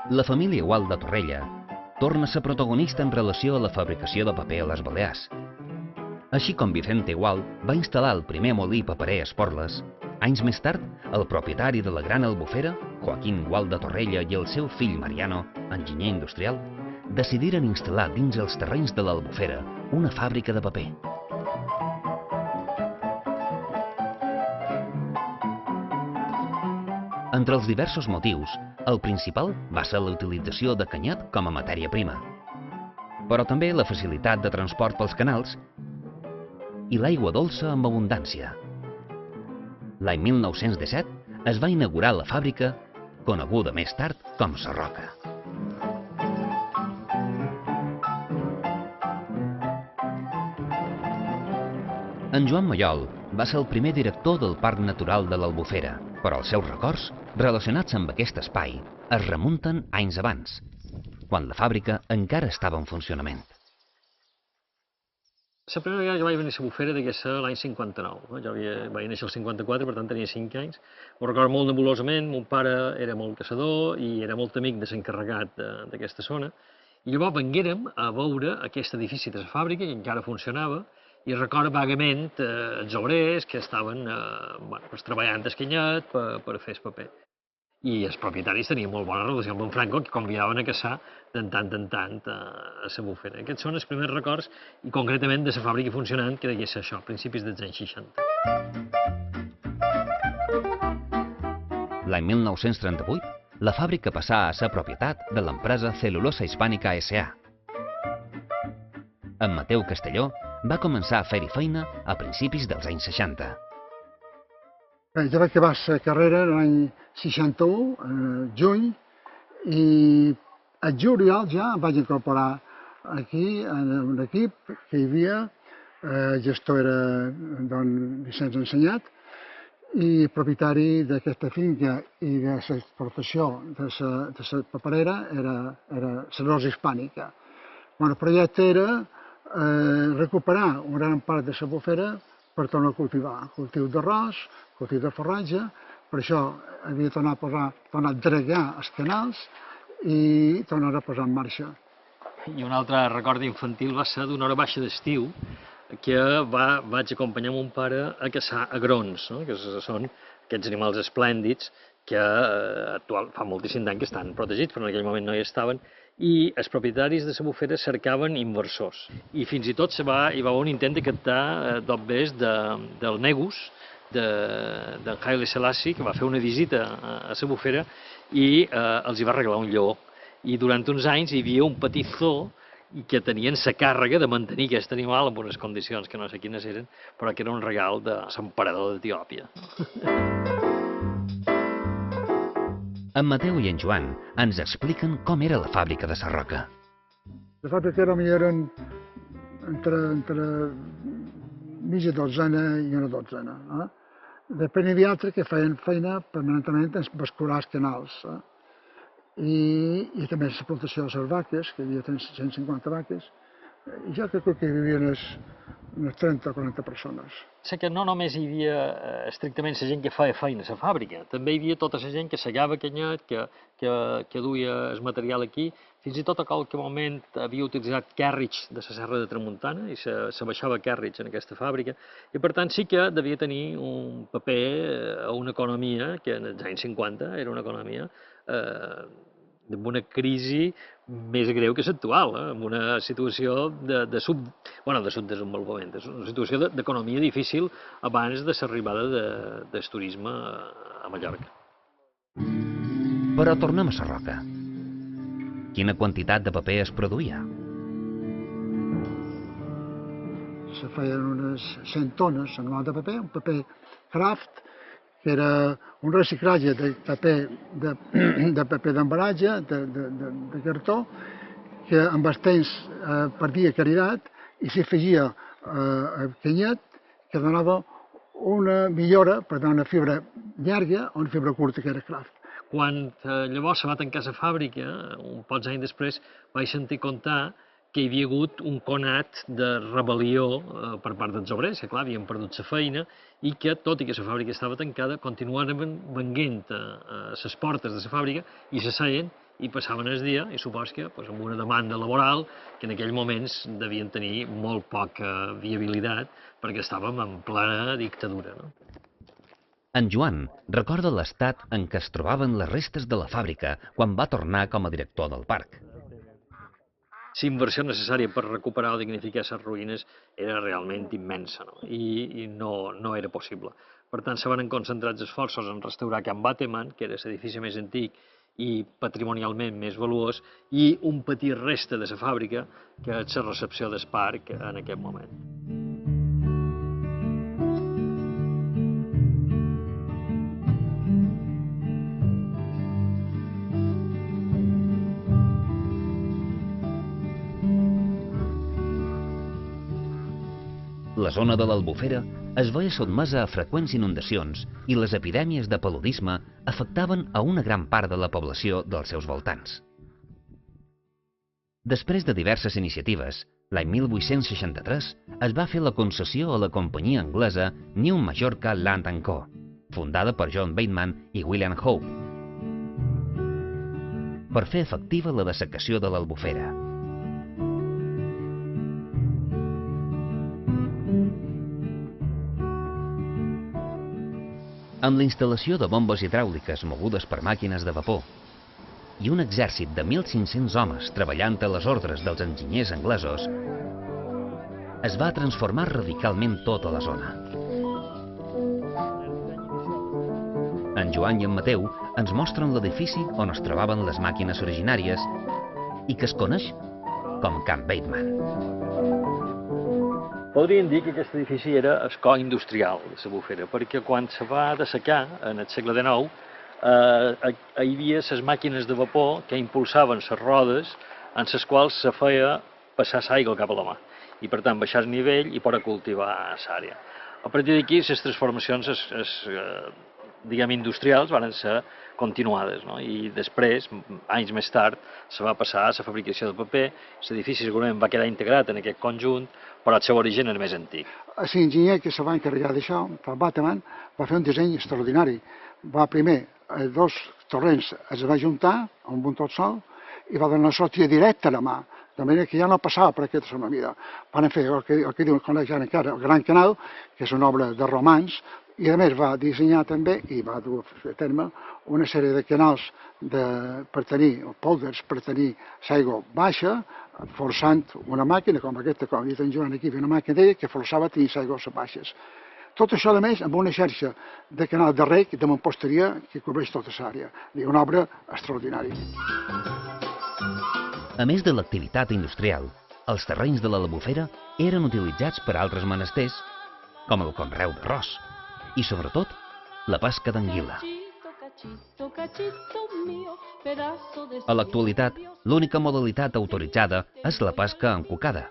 La família Gual de Torrella torna a ser protagonista en relació a la fabricació de paper a les Balears. Així com Vicente Gual va instal·lar el primer molí paperer a Esporles, anys més tard, el propietari de la gran albufera, Joaquín Gual de Torrella, i el seu fill Mariano, enginyer industrial, decidiren instal·lar dins els terrenys de l'Albufera una fàbrica de paper. Entre els diversos motius, el principal va ser la utilització de canyet com a matèria prima, però també la facilitat de transport pels canals i l'aigua dolça amb abundància. L'any 1917 es va inaugurar la fàbrica, coneguda més tard com Sarroca. En Joan Mallol va ser el primer director del Parc Natural de l'Albufera, però els seus records, relacionats amb aquest espai, es remunten anys abans, quan la fàbrica encara estava en funcionament. La primera vegada que vaig venir a l'Albufera devia ser l'any 59. Jo vaig néixer el 54, per tant tenia 5 anys. Ho recordo molt nebulosament, mon pare era molt caçador i era molt amic de l'encarregat d'aquesta zona. I llavors venguérem a veure aquest edifici de la fàbrica, que encara funcionava, i recordo vagament els obrers que estaven treballant el canyet per fer el paper. I els propietaris tenien molt bona relació amb en Franco, que convidaven a caçar de tant en tant a l'Albufera. Aquests són els primers records, i concretament de la fàbrica funcionant, que devia ser això, a principis dels anys 60. L'any 1938, la fàbrica passà a ser propietat de l'empresa Celulosa Hispànica S.A. En Mateu Castelló va començar a fer-hi feina a principis dels anys 60. Jo vaig acabar la carrera l'any 61, juny, i al juliol ja em vaig incorporar aquí en un equip que hi havia. El gestor era don Vicenç Ensenyat i propietari d'aquesta finca i de l'exportació de la paperera era Celulosa Hispànica. El projecte era recuperar una gran part de l'Albufera per tornar a cultivar. Cultiu d'arròs, cultiu de forratge, per això havia de tornar a dregar els canals i tornar a posar en marxa. I un altre record infantil va ser d'una hora baixa d'estiu que vaig acompanyar mon pare a caçar agrons, que són aquests animals esplèndids que fa moltíssim d'any que estan protegits, però en aquell moment no hi estaven, i els propietaris de l'Albufera cercaven inversors. I fins i tot hi va haver un intent de captar dobbers del Negus, de Haile Selassie, que va fer una visita a l'Albufera i els hi va regalar un lleó. I durant uns anys hi havia un petit zoo i que tenien la càrrega de mantenir aquest animal en unes condicions que no sé quines eren, però que era un regal de l'emperador d'Etiòpia. En Mateu i en Joan ens expliquen com era la fàbrica de Sarroca. La fàbrica eren entre mitja dotzena i una dotzena. Després n'hi havia altres que feien feina permanentment en bascular els canals. I també l'explotació de les vaques, que hi havia 150 vaques, i jo crec que hi havia unes 30 o 40 persones. Sé que no només hi havia estrictament la gent que feia feina a la fàbrica, també hi havia tota la gent que segava canyet, que duia el material aquí, fins i tot a qualque moment havia utilitzat càrrecs de la Serra de Tramuntana i se baixava càrrecs en aquesta fàbrica, i per tant sí que devia tenir un paper a una economia que en els anys 50 era una economia amb una crisi més greu que l'actual, amb una situació de subdesenvolupament, una situació d'economia difícil abans de l'arribada del turisme a Mallorca. Però tornem a Sarroca. Quina quantitat de paper es produïa? Se feien unes 100 tones anuals de paper, un paper craft, que era un reciclatge de paper d'embalatge, de cartó, que amb el temps perdia qualitat i s'hi afegia canyet, que donava una millora per donar una fibra llarga o una fibra curta, que era craft. Quan llavors se va tancar la fàbrica, un pocs anys després, vaig sentir contar que hi havia hagut un conat de rebel·lió per part dels obrers, que clar, havien perdut la feina, i que, tot i que la fàbrica estava tancada, continuaven venguent a les portes de la fàbrica i s'asseien i passaven el dia, i supos que amb una demanda laboral que en aquells moments devien tenir molt poca viabilitat perquè estàvem en plena dictadura. En Joan recorda l'estat en què es trobaven les restes de la fàbrica quan va tornar com a director del parc. La inversió necessària per recuperar o dignificar les ruïnes era realment immensa, i no era possible. Per tant, se van concentrar els esforços en restaurar Can Bateman, que era l'edifici més antic i patrimonialment més valuós, i un petit reste de la fàbrica, que és la recepció del parc en aquest moment. La zona de l'Albufera es veia sotmesa a freqüents inundacions i les epidèmies de paludisme afectaven a una gran part de la població dels seus voltants. Després de diverses iniciatives, l'any 1863 es va fer la concessió a la companyia anglesa New Majorca Land & Co., fundada per John Bateman i William Hope, per fer efectiva la dessecació de l'Albufera. Amb la instal·lació de bombes hidràuliques mogudes per màquines de vapor i un exèrcit de 1.500 homes treballant a les ordres dels enginyers anglesos, es va transformar radicalment tota la zona. En Joan i en Mateu ens mostren l'edifici on es trobaven les màquines originàries i que es coneix com Can Bateman. Podríem dir que aquest edifici era el cor industrial de l'Albufera, perquè quan se va dessecar, en el segle XIX, hi havia les màquines de vapor que impulsaven les rodes en les quals se feia passar l'aigua cap a la mà, i per tant baixar el nivell i poder cultivar l'àrea. A partir d'aquí, les transformacions industrials van ser continuades, i després, anys més tard, se va passar a la fabricació de paper. L'edifici segurament va quedar integrat en aquest conjunt, però el seu origen era més antic. L'enginyer que se va encarregar d'això, el Bateman, va fer un disseny extraordinari. Va primer, dos torrents es va juntar amb un tot sol i va donar sortida directa a la mà, de manera que ja no passava per aquesta zona. Mira, van fer el que diuen encara el Gran Canal, que és una obra de romans, i a més va dissenyar també i va dur a terme una sèrie de canals per tenir pòlders, per tenir l'aigua baixa, forçant una màquina com aquesta, com ha dit en Joan aquí, una màquina d'ella que forçava a tenir aigües baixes. Tot això, a més, amb una xarxa de canal de rec de mamposteria que cobreix tota l'àrea. Una obra extraordinària. A més de l'activitat industrial, els terrenys de l'Albufera eren utilitzats per altres menesters, com el conreu d'arròs i, sobretot, la pesca d'anguila. A l'actualitat, l'única modalitat autoritzada és la pesca encocada,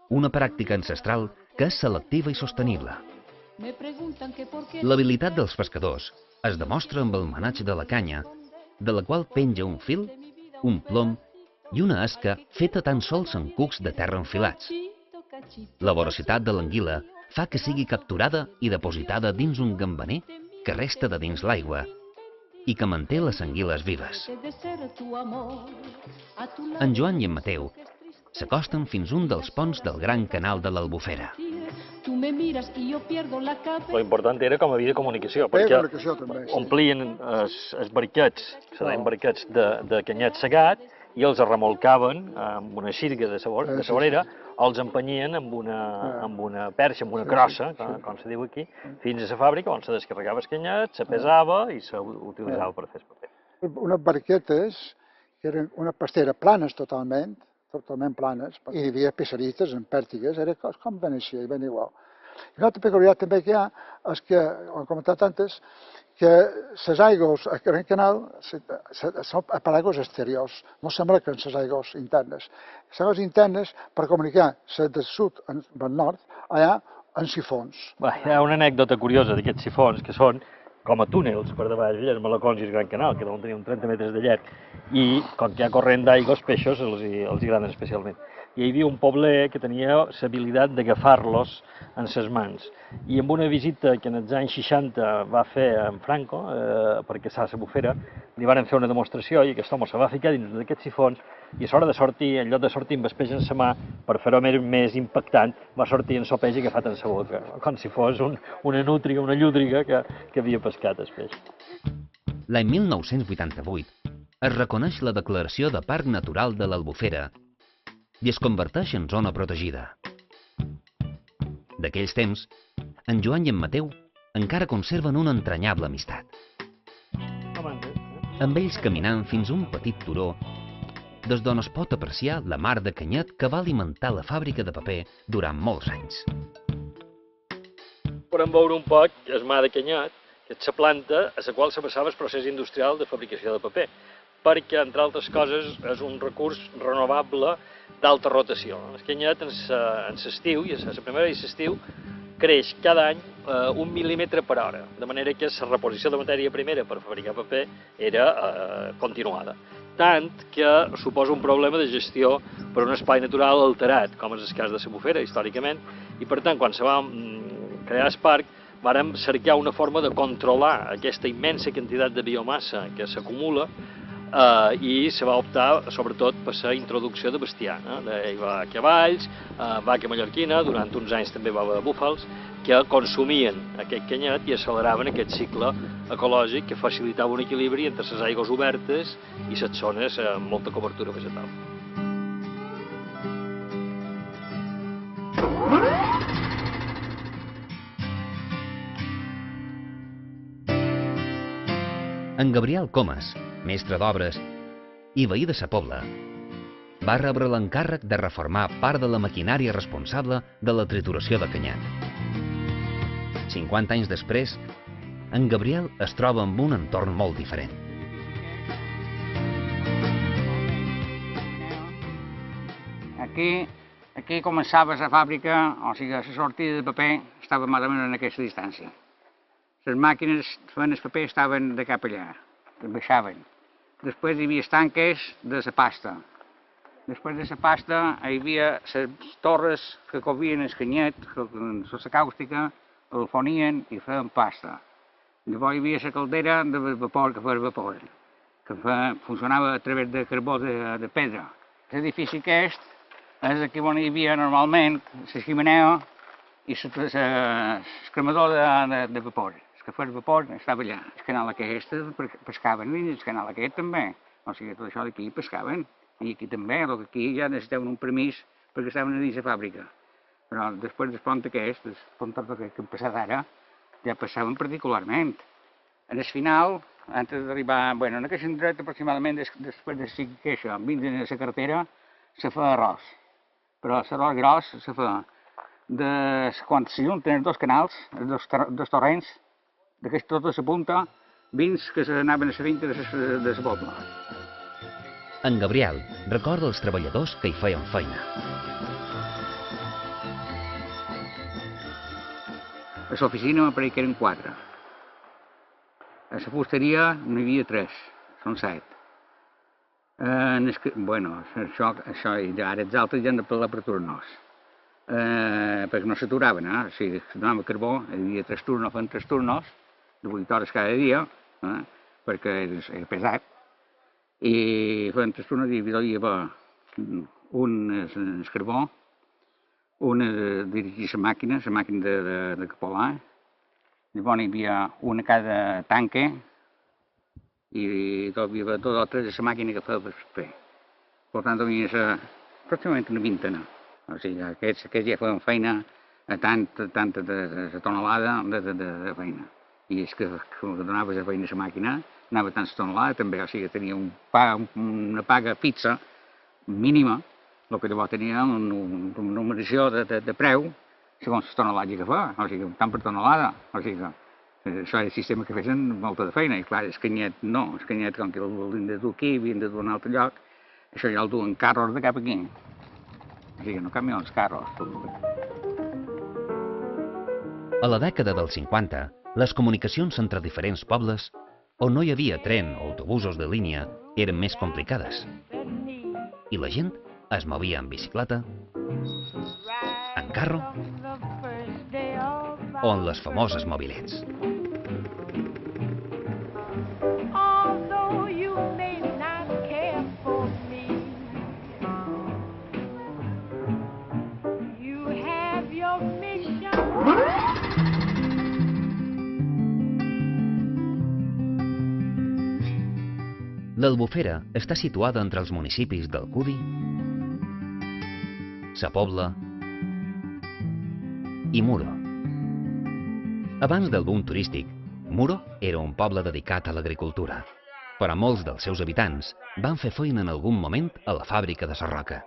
una pràctica ancestral que és selectiva i sostenible. L'habilitat dels pescadors es demostra amb el maneig de la canya, de la qual penja un fil, un plom i una esca feta tan sols amb cucs de terra enfilats. La vorocitat de l'anguila fa que sigui capturada i depositada dins un gambaner que resta de dins l'aigua i que manté les anguiles vives. En Joan i en Mateu s'acosten fins un dels ponts del Gran Canal de l'Albufera. L'important era com a via de comunicació, perquè omplien els barquets, de canyet segat, i els remolcaven amb una xirga de saborera, o els empenyien amb una perxa, amb una crossa, com se diu aquí, fins a la fàbrica on se descarregava el canyet, se pesava i s'utilitzava per fer el paper. Unes barquetes que eren una pastera planes totalment planes, i hi havia especialistes en pèrtigues, era com Venècia, i ben igual. I una altra peculiaritat també que hi ha és que, ho hem comentat antes, que les aigües al Gran Canal són per aigües exteriors, no s'embarquen les aigües internes. Les aigües internes, per comunicar les del sud amb el nord, allà en sifons. Hi ha una anècdota curiosa d'aquests sifons, que són com a túnels per davall, els Malacons i el Gran Canal, que deuen tenir uns 30 metres de llarg, i com que hi ha corrent d'aigua, els peixos els agraden especialment. I hi havia un pobler que tenia l'habilitat d'agafar-los en ses mans. I amb una visita que en els anys 60 va fer en Franco, perquè a la Bufera, li van fer una demostració i aquest home se va ficar dins d'aquests sifons i a l'hora de sortir, en lloc de sortir amb el peix en la mà, per fer-ho més impactant, va sortir en el peix agafat en la boca, com si fos una nútria, una llúdriga que havia pescat el peix. L'any 1988 es reconeix la declaració de Parc Natural de l'Albufera i es converteix en zona protegida. D'aquells temps, en Joan i en Mateu encara conserven una entranyable amistat. Amb ells caminant fins a un petit turó des d'on es pot apreciar la mar de canyet que va alimentar la fàbrica de paper durant molts anys. Podem veure un poc el mar de canyet, que és la planta a la qual se passava el procés industrial de fabricació de paper, perquè, entre altres coses, és un recurs renovable d'alta rotació. El canyet en l'estiu, i a la primera i l'estiu, creix cada any 1 mil·límetre per hora, de manera que la reposició de matèria primera per fabricar paper era continuada. Tant que suposa un problema de gestió per un espai natural alterat, com és el cas de la Bufera, històricament, i per tant, quan se va crear el parc, vàrem cercar una forma de controlar aquesta immensa quantitat de biomassa que s'acumula i se va optar sobretot per la introducció de bestiar. Hi va cavalls, vaca mallorquina, durant uns anys també va haver búfals, que consumien aquest canyet i acceleraven aquest cicle ecològic que facilitava un equilibri entre les aigües obertes i les zones amb molta cobertura vegetal. En Gabriel Comas, mestre d'obres i veí de sa Pobla, va rebre l'encàrrec de reformar part de la maquinària responsable de la trituració de canyet. 50 anys després, en Gabriel es troba en un entorn molt diferent. Aquí començava la fàbrica, o sigui, la sortida de paper estava més o menys en aquesta distància. Les màquines feien el paper estaven de cap allà, que baixaven. Després hi havia estanques de la pasta. Després de la pasta hi havia les torres que cobien el canyet, amb la càustica, el fonien i feien pasta. Llavors hi havia la caldera de vapor que feia vapor, que funcionava a través de carbó de pedra. L'edifici aquest és aquí on hi havia normalment la ximenea i el cremador de vapor. El que feia vapor estava allà. El canal aquest pescaven i el canal aquest també. O sigui, tot això d'aquí pescaven. I aquí també, el que aquí ja necessitaven un permís perquè estaven a dins la fàbrica. Però després del pont aquest, el pont que hem passat ara, ja passaven particularment. En el final, antes d'arribar, bueno, en aquest indret aproximadament després de 5 queixes, 20 de la carretera, se fa arròs. Però l'arròs gros se fa quan s'ajunten els dos canals, els dos torrents, d'aquesta tota la punta, vins que s'anaven a la finca de la Pobla. En Gabriel recorda els treballadors que hi feien feina. A l'oficina pareix que eren 4. A la fusteria n'hi havia 3, són 7. Bueno, això i ara els altres ja han de parlar per turnos. Perquè no s'aturaven, o sigui, si donava carbó, hi havia 3 turnos, feien 3 turnos, de 8 hores cada dia, perquè era pesat, i feien 3 turnos i hi havia un el carbó, un dirigir la màquina de capolà, llavors hi havia una a cada tanque, i hi havia 2 o 3 a la màquina que feia per fer. Per tant, hi havia aproximadament una vintena. O sigui, aquests ja feien feina a tanta de tonelada de feina. I és que donava la feina a la màquina, anava tant la tonelada també, o sigui, tenia una paga fixa, mínima, el que llavors tenia una numeració de preu segons la tonelada que fa, o sigui, tant per tonelada, o sigui, això és el sistema que feien molta de feina, i clar, el canyet no, el canyet com que l'havien de dur aquí, havien de dur a un altre lloc, això ja el duen carros de cap aquí. O sigui, no camions, carros. A la dècada dels 50, Les comunicacions entre diferents pobles, on no hi havia tren o autobusos de línia, eren més complicades. I la gent es movia en bicicleta, en carro o en les famoses mobilets. L'Albufera està situada entre els municipis d'Alcúdia, Sa Pobla i Muro. Abans del boom turístic, Muro era un poble dedicat a l'agricultura, però molts dels seus habitants van fer feina en algun moment a la fàbrica de Sarroca.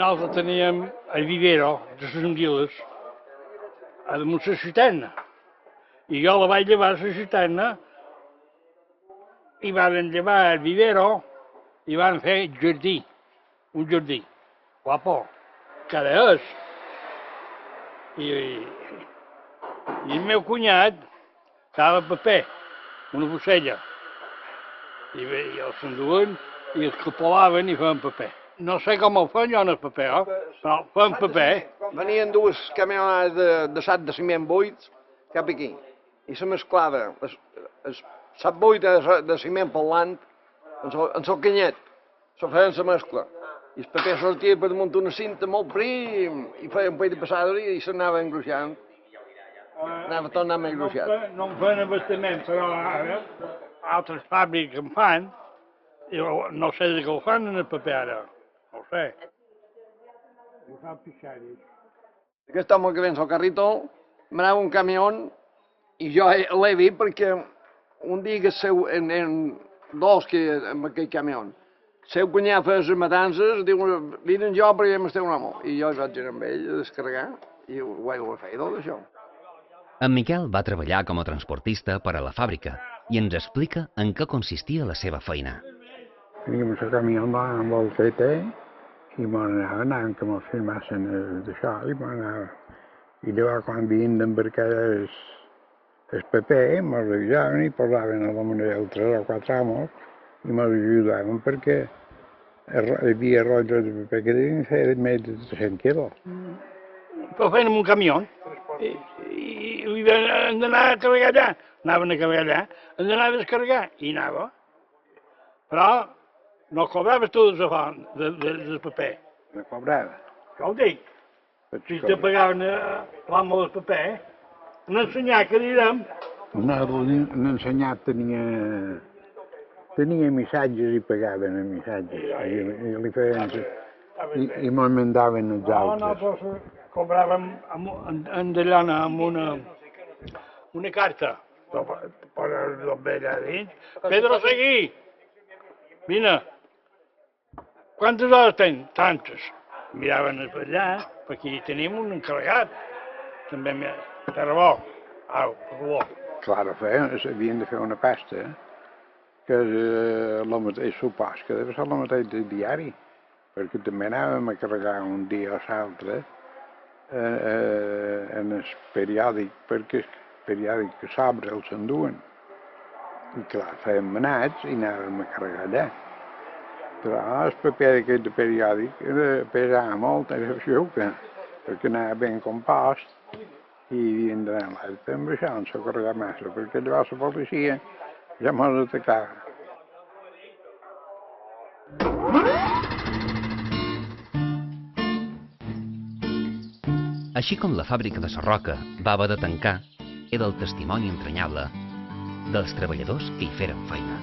Nosaltres teníem el vivero de les anguiles damunt la cisterna, i jo la vaig llevar a la cisterna i van llevar el vivero i van fer jardí, un jardí, guapo, que és. I el meu cunyat estava paper, una bossella, i els s'enduen i els capolaven i feien paper. No sé com ho fan jo en el paper, però feien paper. Venien dues camionades de sac de ciment buits cap aquí i se mesclava el sac buit de ciment parlant en el canyet, se feien la mescla. I el paper sortia per damunt una cinta molt prim i feia un paio de passadora i s'anava engruixant. Anava tornant més engruixat. No en feien abastament, però ara altres fàbriques en fan. Jo no sé de què ho fan en el paper ara, no ho sé. Ho fan pixaris. Aquest home que ve en el carrito m'anava un camió i jo l'he vist perquè un dia que eren dos amb aquell camió. El seu cunyat feia les matances, diu, vinen jo perquè ja m'esteu un home. I jo vaig anar amb ell a descarregar i ho he fet tot això. En Miquel va treballar com a transportista per a la fàbrica i ens explica en què consistia la seva feina. Teníem el camió amb el TT i anàvem que me'l firmassin d'això i llavors quan havien d'embarcar el paper me'l revisaven i posaven a la manera 3 o 4 amos i me'l ajudaven perquè hi havia rotllos de paper que devien fer més de 300 quilos. Ho feien amb un camió i hem d'anar a carregar allà. Anaven a carregar allà, hem d'anar a descarregar i anava. Però no cobraves tu del paper. No cobrava. Això ho dic. Si te pagaven l'amo del paper, un ensenyat que direm. Un ensenyat tenia missatges i pagaven els missatges. I li feien i me'l mandaven els altres. No, però cobràvem en de llana amb una carta. Per allà dins. Pedro, seguí! Vine. Quantes hores tens? Tantes. Miraven per allà, perquè hi tenim un encarregat. També era bo. Au, per favor. Clar, havien de fer una pasta, que és el mateix sopars, que deve ser el mateix del diari, perquè també anàvem a carregar un dia o l'altre en el periòdic, perquè el periòdic que s'obre el s'enduen. I clar, fèiem manats i anàvem a carregar allà. Però el paper d'aquest periòdic pesava molt, era xuca, perquè anava ben compost i havien d'anar a l'altre amb això, no s'ho carregar massa, perquè llavors la policia ja mos atacava. Així com la fàbrica de Sarroca va haver de tancar, era el testimoni entranyable dels treballadors que hi feren feina.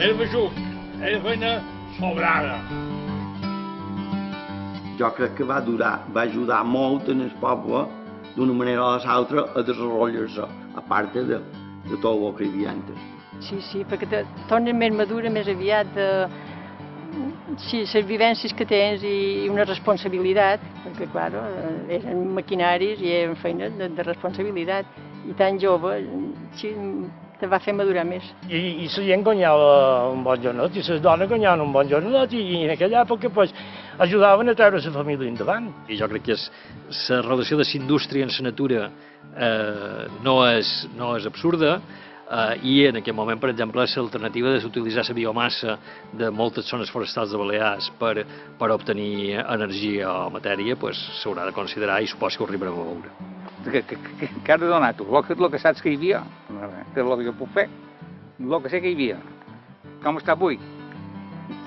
Era feixuc, era feina sobrada. Jo crec que va ajudar molt en el poble, d'una manera o de l'altra, a desenvolupar-se, a part de tot el que hi havia antes. Sí, perquè te tornes més madura, més aviat, sí, les vivències que tens i una responsabilitat, perquè, clar, eren maquinaris i eren feines de responsabilitat, i tan jove, sí, te va fer madurar més. I la gent guanyava un bon jornat, i les dones guanyaven un bon jornat, i en aquella època, pues, ajudaven a treure la família endavant. I jo crec que la relació de la indústria amb la natura no és absurda, i en aquest moment, per exemple, l'alternativa de utilitzar la biomassa de moltes zones forestals de Balears per obtenir energia o matèria s'haurà de considerar i suposo que ho arribarem a veure. Què has de donar tu? El que saps que hi havia, que és el que puc fer, el que sé que hi havia. Com està avui?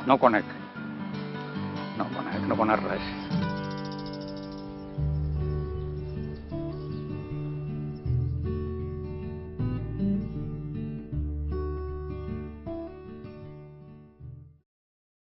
No ho conec. No conec res.